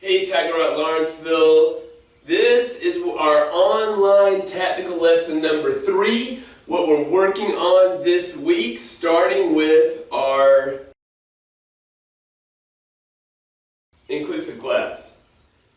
Hey Tiger at Lawrenceville, this is our online tactical lesson number 3, what we're working on this week, starting with our inclusive class.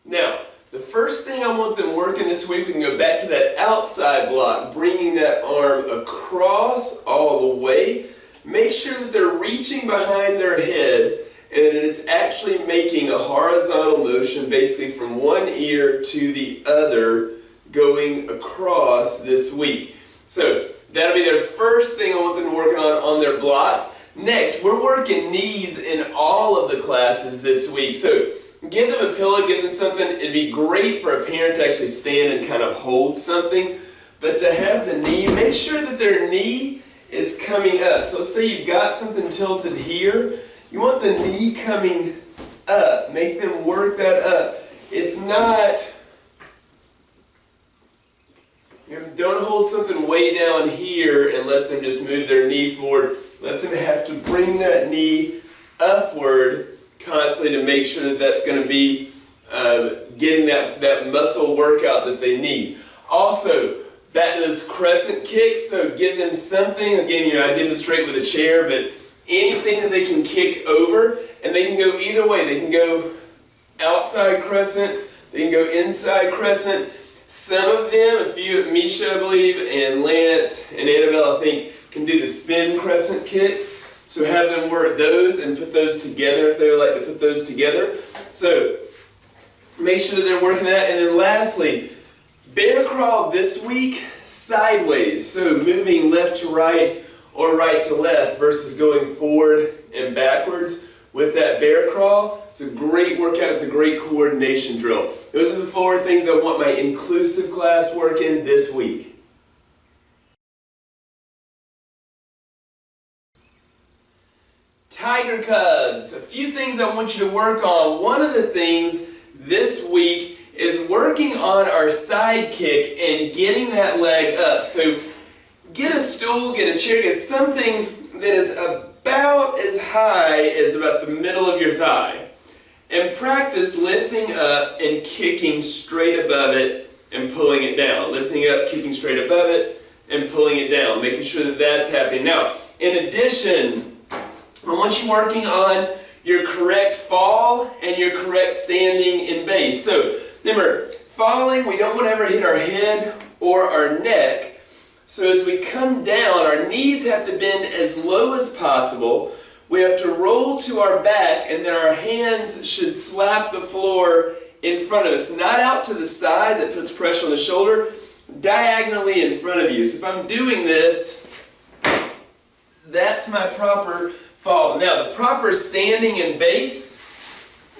Now, the first thing I want them working this week, we can go back to that outside block, bringing that arm across all the way. Make sure that they're reaching behind their head and it's actually making a horizontal motion basically from one ear to the other going across this week. So that'll be their first thing I want them to work on their blocks. Next, we're working knees in all of the classes this week. So give them a pillow, give them something. It'd be great for a parent to actually stand and kind of hold something. But to have the knee, make sure that their knee is coming up. So let's say you've got something tilted here. You want the knee coming up. Make them work that up. It's not, don't hold something way down here and let them just move their knee forward. Let them have to bring that knee upward constantly to make sure that that's going to be getting that muscle workout that they need. Also, back to those crescent kicks, so give them something. Again, I demonstrate with a chair, but anything that they can kick over, and they can go either way. They can go outside crescent, they can go inside crescent. Some of them, a few, Misha I believe, and Lance and Annabelle I think, can do the spin crescent kicks. So have them work those and put those together if they would like to put those together. So make sure that they're working that. And then lastly, bear crawl this week sideways. So moving left to right or right to left versus going forward and backwards with that bear crawl. It's a great workout, it's a great coordination drill. Those are the 4 things I want my inclusive class working this week. Tiger Cubs, a few things I want you to work on. One of the things this week is working on our side kick and getting that leg up. So get a stool, get a chair, get something that is about as high as about the middle of your thigh. And practice lifting up and kicking straight above it and pulling it down. Lifting up, kicking straight above it, and pulling it down. Making sure that that's happening. Now, in addition, I want you working on your correct fall and your correct standing in base. So, remember, falling, we don't want to ever hit our head or our neck. So as we come down, our knees have to bend as low as possible. We have to roll to our back, and then our hands should slap the floor in front of us. Not out to the side that puts pressure on the shoulder, diagonally in front of you. So if I'm doing this, that's my proper fall. Now, the proper standing and base,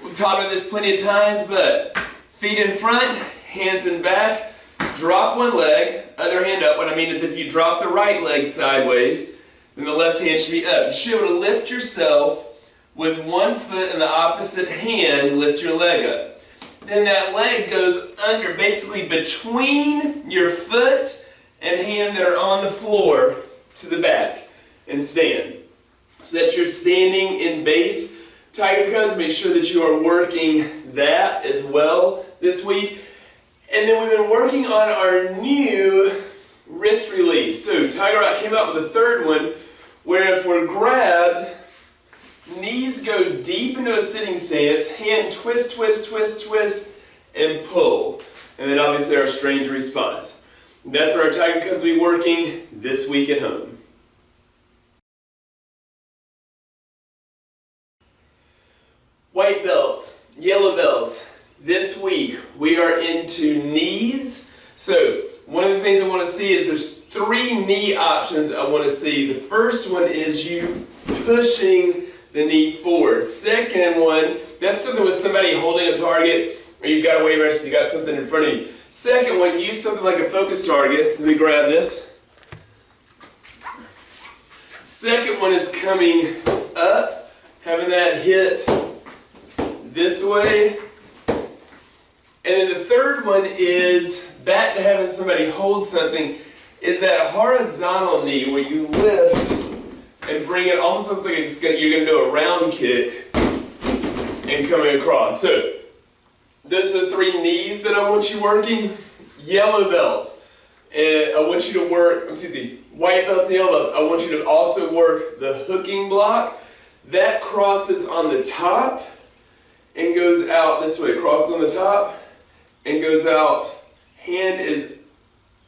we've talked about this plenty of times, but feet in front, hands in back, drop one leg, other hand up. What I mean is if you drop the right leg sideways, then the left hand should be up. You should be able to lift yourself with one foot and the opposite hand, lift your leg up. Then that leg goes under, basically between your foot and hand that are on the floor to the back, and stand. So that you're standing in base. Tiger Cubs, make sure that you are working that as well this week. And then we've been working on our new wrist release. So Tiger Rock came out with a third one where if we're grabbed, knees go deep into a sitting stance, hand twist, twist, twist, twist, and pull. And then obviously our strange response. That's where our Tiger Cubs will be working this week at home. White belts, yellow belts. This week we are into knees. So one of the things I want to see is there's 3 knee options I want to see. The first one is you pushing the knee forward. Second one, that's something with somebody holding a target or you've got a weight ratchet, you've got something in front of you. Second one, use something like a focus target. Let me grab this. Second one is coming up, having that hit this way. And then the third one is back to having somebody hold something, is that horizontal knee where you lift and bring it, almost looks like you're going to do a round kick and coming across. So Those are the 3 knees that I want you working. Yellow belts. And I want you to work, white belts and yellow belts. I want you to also work the hooking block. That crosses on the top and goes out this way. Crosses on the top and goes out. Hand is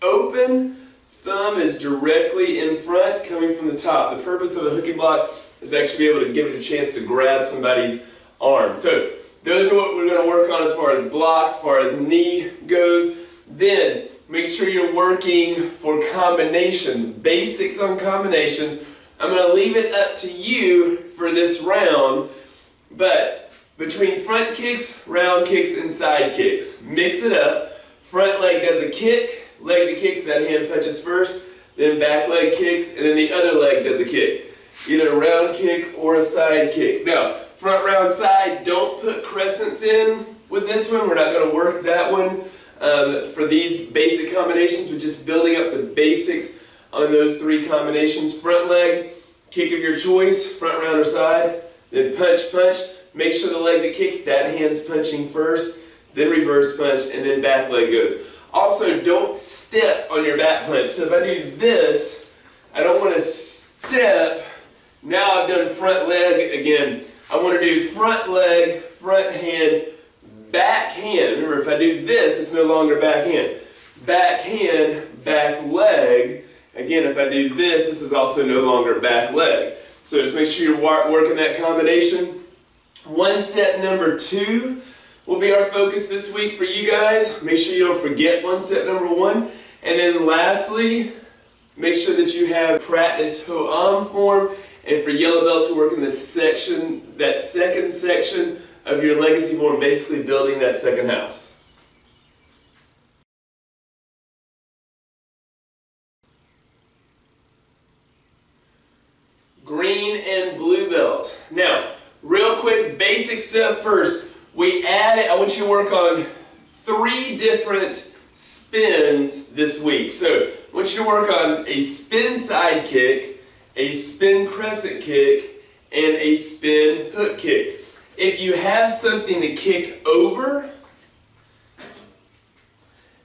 open. Thumb is directly in front, coming from the top. The purpose of a hooking block is actually be able to give it a chance to grab somebody's arm. So those are what we're going to work on as far as blocks, as far as knee goes. Then make sure you're working for combinations, basics on combinations. I'm going to leave it up to you for this round, but between front kicks, round kicks, and side kicks, mix it up. Front leg does a kick, leg that kicks, that hand punches first, then back leg kicks, and then the other leg does a kick. Either a round kick or a side kick. Now, front, round, side, don't put crescents in with this one. We're not going to work that one for these basic combinations. We're just building up the basics on those 3 combinations. Front leg, kick of your choice, front, round, or side. Then punch, punch. Make sure the leg that kicks, that hand's punching first, then reverse punch, and then back leg goes. Also, don't step on your back punch. So if I do this, I don't want to step. Now I've done front leg again. I want to do front leg, front hand, back hand. Remember, if I do this, it's no longer back hand. Back hand, back leg. Again, if I do this, this is also no longer back leg. So just make sure you're working that combination. One step number 2 will be our focus this week for you guys. Make sure you don't forget one step number 1. And then lastly, make sure that you have practiced ho-am form. And for yellow belts, we're working this section, that second section of your legacy form, basically building that second house. Green and blue belts. Now, real quick, basic stuff first. I want you to work on 3 different spins this week. So, I want you to work on a spin side kick, a spin crescent kick, and a spin hook kick. If you have something to kick over,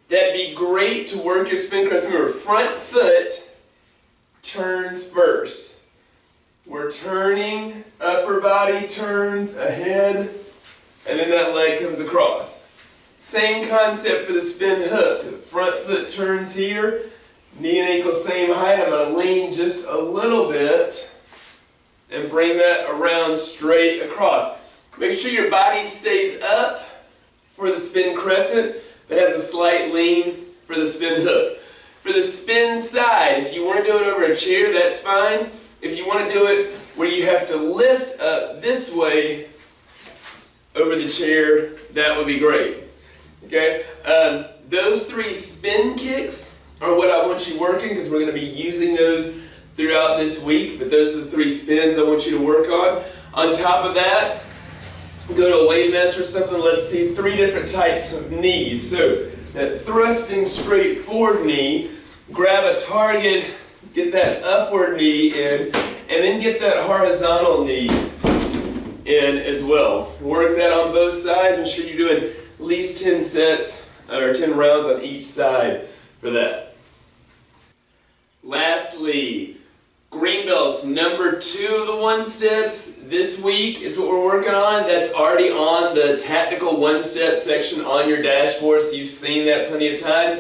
that'd be great to work your spin crescent. Remember, front foot turns first. We're turning, upper body turns ahead, and then that leg comes across. Same concept for the spin hook. Front foot turns here, knee and ankle same height. I'm going to lean just a little bit and bring that around straight across. Make sure your body stays up for the spin crescent, but has a slight lean for the spin hook. For the spin side, if you want to do it over a chair, that's fine. If you want to do it where you have to lift up this way over the chair, that would be great. Okay? Those 3 spin kicks are what I want you working, because we're going to be using those throughout this week. But those are the 3 spins I want you to work on. On top of that, go to a weight master or something. Let's see 3 different types of knees. So that thrusting straight forward knee, grab a target, get that upward knee in, and then get that horizontal knee in as well. Work that on both sides. Make sure you're doing at least 10 sets or 10 rounds on each side for that. Lastly, green belts, number 2 of the 1 steps this week is what we're working on. That's already on the tactical 1-step section on your dashboard, so you've seen that plenty of times.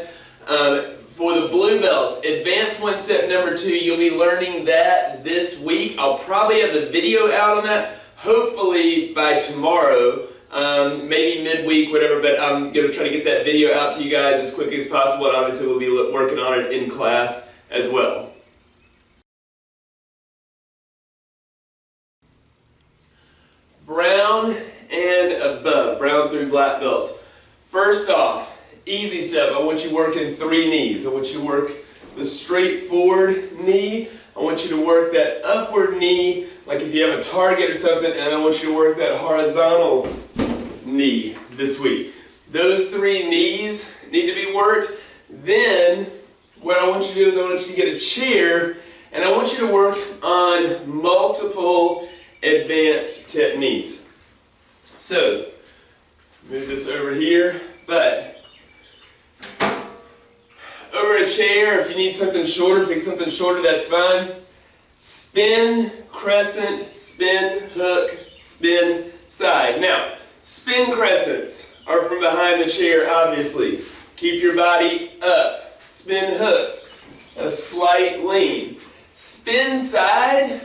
For the blue belts, advanced 1-step number 2, you'll be learning that this week. I'll probably have the video out on that, hopefully by tomorrow, maybe midweek, whatever, but I'm going to try to get that video out to you guys as quickly as possible, and obviously we'll be working on it in class as well. Brown and above, brown through black belts. First off, easy step, I want you working 3 knees. I want you to work the straight forward knee. I want you to work that upward knee, like if you have a target or something, and I want you to work that horizontal knee this week. Those 3 knees need to be worked. Then, what I want you to do is I want you to get a chair, and I want you to work on multiple advanced techniques. So, Move this over here, but over a chair, if you need something shorter, pick something shorter, that's fine. Spin, crescent, spin, hook, spin, side. Now, spin crescents are from behind the chair, obviously. Keep your body up. Spin hooks, a slight lean. Spin side,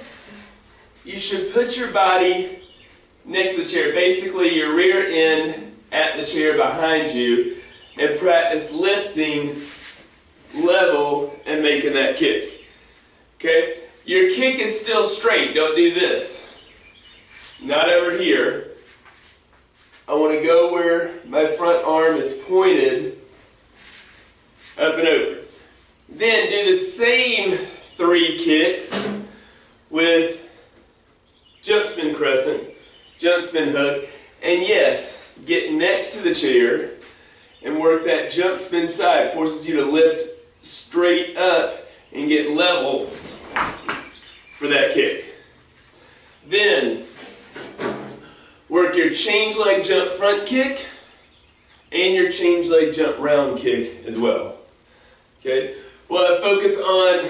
you should put your body next to the chair, basically your rear end at the chair behind you, and practice lifting level and making that kick. Okay? Your kick is still straight. Don't do this. Not over here. I want to go where my front arm is pointed, up and over. Then do the same 3 kicks with jump spin crescent, jump spin hook, and yes, get next to the chair and work that jump spin side. Forces you to lift straight up and get level for that kick. Then work your change leg jump front kick and your change leg jump round kick as well. Okay? We'll focus on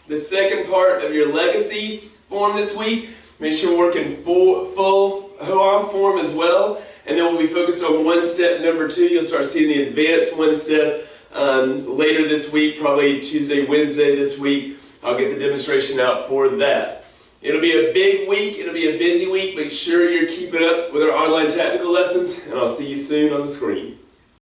the second part of your legacy form this week. Make sure we're working full arm form as well. And then we'll be focused on one step number 2. You'll start seeing the advanced one step later this week, probably Tuesday, Wednesday this week. I'll get the demonstration out for that. It'll be a big week. It'll be a busy week. Make sure you're keeping up with our online tactical lessons, and I'll see you soon on the screen.